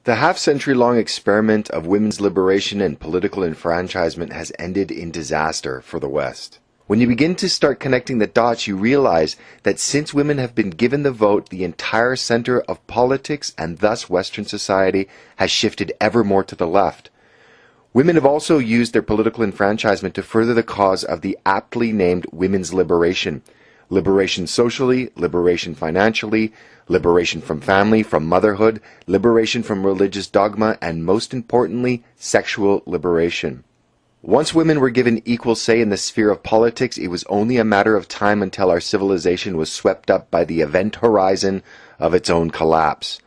The half-century-long experiment of women's liberation and political enfranchisement has ended in disaster for the West. When you begin to start connecting the dots, you realize that since women have been given the vote, the entire center of politics and thus Western society has shifted ever more to the left. Women have also used their political enfranchisement to further the cause of the aptly named women's liberation. Liberation socially, liberation financially, liberation from family, from motherhood, liberation from religious dogma, and most importantly, sexual liberation. Once women were given equal say in the sphere of politics, it was only a matter of time until our civilization was swept up by the event horizon of its own collapse.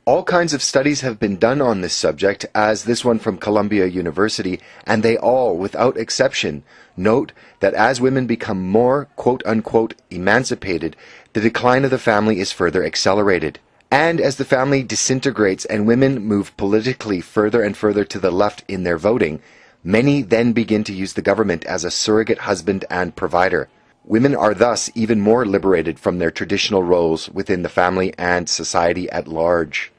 All kinds of studies have been done on this subject, as this one from Columbia University, and they all, without exception, note that as women become more, quote-unquote, emancipated, the decline of the family is further accelerated. And as the family disintegrates and women move politically further and further to the left in their voting, many then begin to use the government as a surrogate husband and provider. Women are thus even more liberated from their traditional roles within the family and society at large.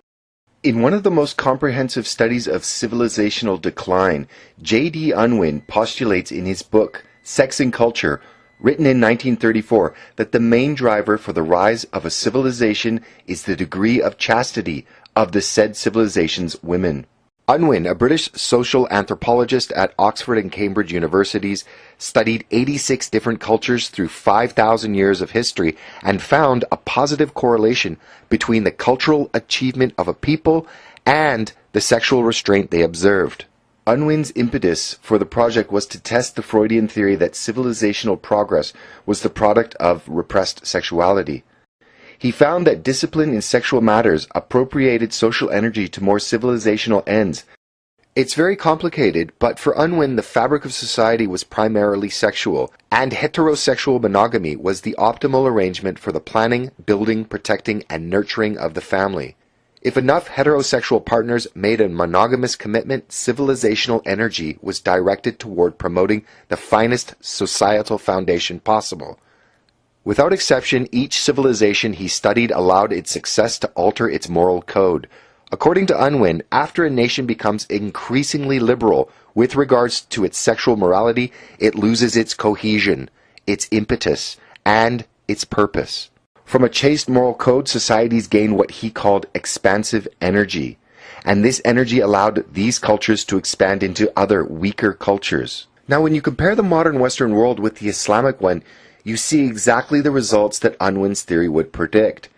In one of the most comprehensive studies of civilizational decline, J.D. Unwin postulates in his book, Sex and Culture, written in 1934, that the main driver for the rise of a civilization is the degree of chastity of the said civilization's women. Unwin, a British social anthropologist at Oxford and Cambridge universities, studied 86 different cultures through 5,000 years of history and found a positive correlation between the cultural achievement of a people and the sexual restraint they observed. Unwin's impetus for the project was to test the Freudian theory that civilizational progress was the product of repressed sexuality. He found that discipline in sexual matters appropriated social energy to more civilizational ends. It's very complicated, but for Unwin, the fabric of society was primarily sexual, and heterosexual monogamy was the optimal arrangement for the planning, building, protecting, and nurturing of the family. If enough heterosexual partners made a monogamous commitment, civilizational energy was directed toward promoting the finest societal foundation possible. Without exception, each civilization he studied allowed its success to alter its moral code. According to Unwin, after a nation becomes increasingly liberal with regards to its sexual morality, it loses its cohesion, its impetus, and its purpose. From a chaste moral code, societies gained what he called expansive energy, and this energy allowed these cultures to expand into other weaker cultures. Now, when you compare the modern Western world with the Islamic one, you see exactly the results that Unwin's theory would predict.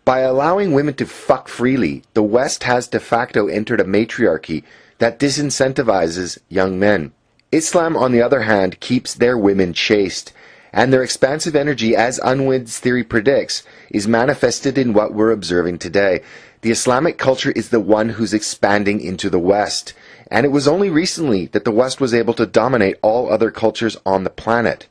By allowing women to fuck freely, the West has de facto entered a matriarchy that disincentivizes young men. Islam, on the other hand, keeps their women chaste, and their expansive energy, as Unwin's theory predicts, is manifested in what we're observing today. The Islamic culture is the one who's expanding into the West, and it was only recently that the West was able to dominate all other cultures on the planet.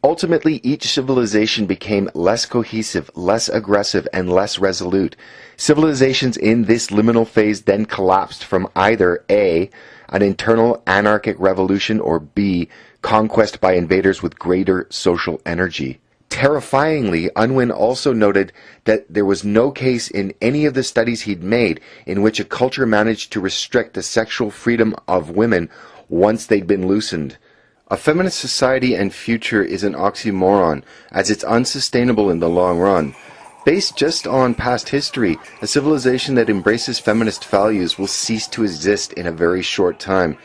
Ultimately, each civilization became less cohesive, less aggressive, and less resolute. Civilizations in this liminal phase then collapsed from either A, an internal anarchic revolution, or B, conquest by invaders with greater social energy. Terrifyingly, Unwin also noted that there was no case in any of the studies he'd made in which a culture managed to restrict the sexual freedom of women once they'd been loosened. A feminist society and future is an oxymoron, as it's unsustainable in the long run. Based just on past history, a civilization that embraces feminist values will cease to exist in a very short time.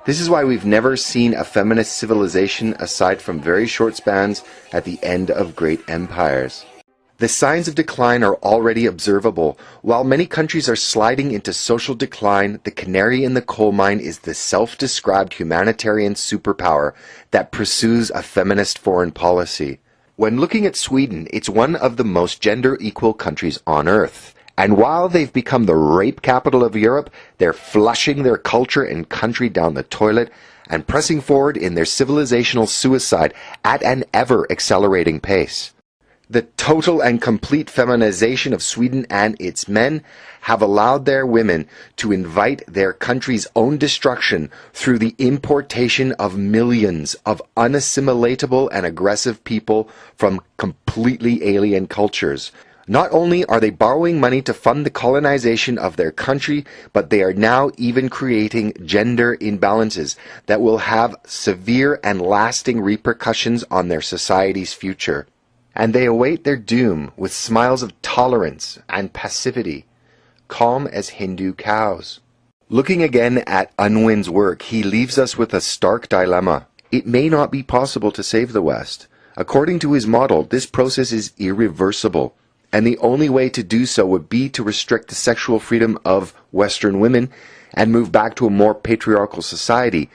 This is why we've never seen a feminist civilization aside from very short spans at the end of great empires. The signs of decline are already observable. While many countries are sliding into social decline, the canary in the coal mine is the self-described humanitarian superpower that pursues a feminist foreign policy. When looking at Sweden, it's one of the most gender-equal countries on Earth. And while they've become the rape capital of Europe, they're flushing their culture and country down the toilet and pressing forward in their civilizational suicide at an ever-accelerating pace. The total and complete feminization of Sweden and its men have allowed their women to invite their country's own destruction through the importation of millions of unassimilatable and aggressive people from completely alien cultures. Not only are they borrowing money to fund the colonization of their country, but they are now even creating gender imbalances that will have severe and lasting repercussions on their society's future. And they await their doom with smiles of tolerance and passivity, calm as Hindu cows. Looking again at Unwin's work, he leaves us with a stark dilemma. It may not be possible to save the West. According to his model, this process is irreversible, and the only way to do so would be to restrict the sexual freedom of Western women and move back to a more patriarchal society.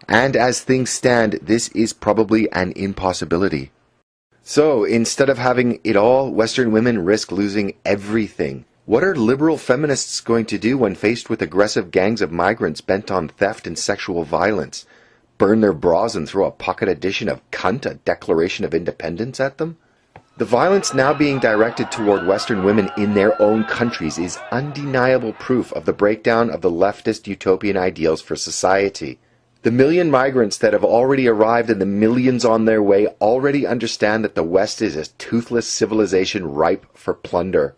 And as things stand, this is probably an impossibility. So, instead of having it all, Western women risk losing everything. What are liberal feminists going to do when faced with aggressive gangs of migrants bent on theft and sexual violence? Burn their bras and throw a pocket edition of Cunt, a Declaration of Independence, at them? The violence now being directed toward Western women in their own countries is undeniable proof of the breakdown of the leftist utopian ideals for society. The million migrants that have already arrived and the millions on their way already understand that the West is a toothless civilization ripe for plunder.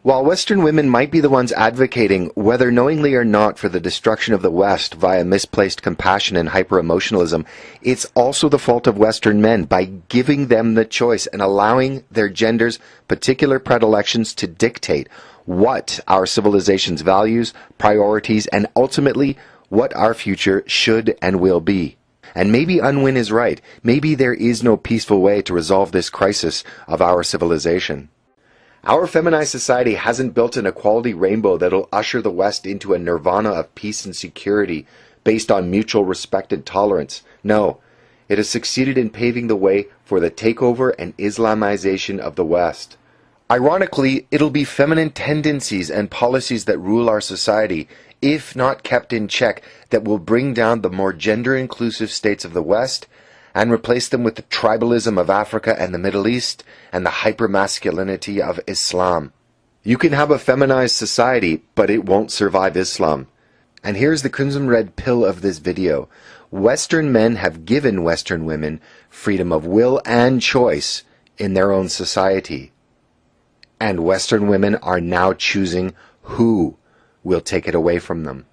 While Western women might be the ones advocating, whether knowingly or not, for the destruction of the West via misplaced compassion and hyper-emotionalism, it's also the fault of Western men by giving them the choice and allowing their gender's particular predilections to dictate what our civilization's values, priorities, and ultimately what our future should and will be. And maybe Unwin is right. Maybe there is no peaceful way to resolve this crisis of our civilization. Our feminized society hasn't built an equality rainbow that'll usher the West into a nirvana of peace and security based on mutual respect and tolerance. No, it has succeeded in paving the way for the takeover and Islamization of the West. Ironically, it'll be feminine tendencies and policies that rule our society, if not kept in check, that will bring down the more gender-inclusive states of the West and replace them with the tribalism of Africa and the Middle East and the hypermasculinity of Islam. You can have a feminized society, but it won't survive Islam. And here's the crimson red pill of this video. Western men have given Western women freedom of will and choice in their own society. And Western women are now choosing who will take it away from them.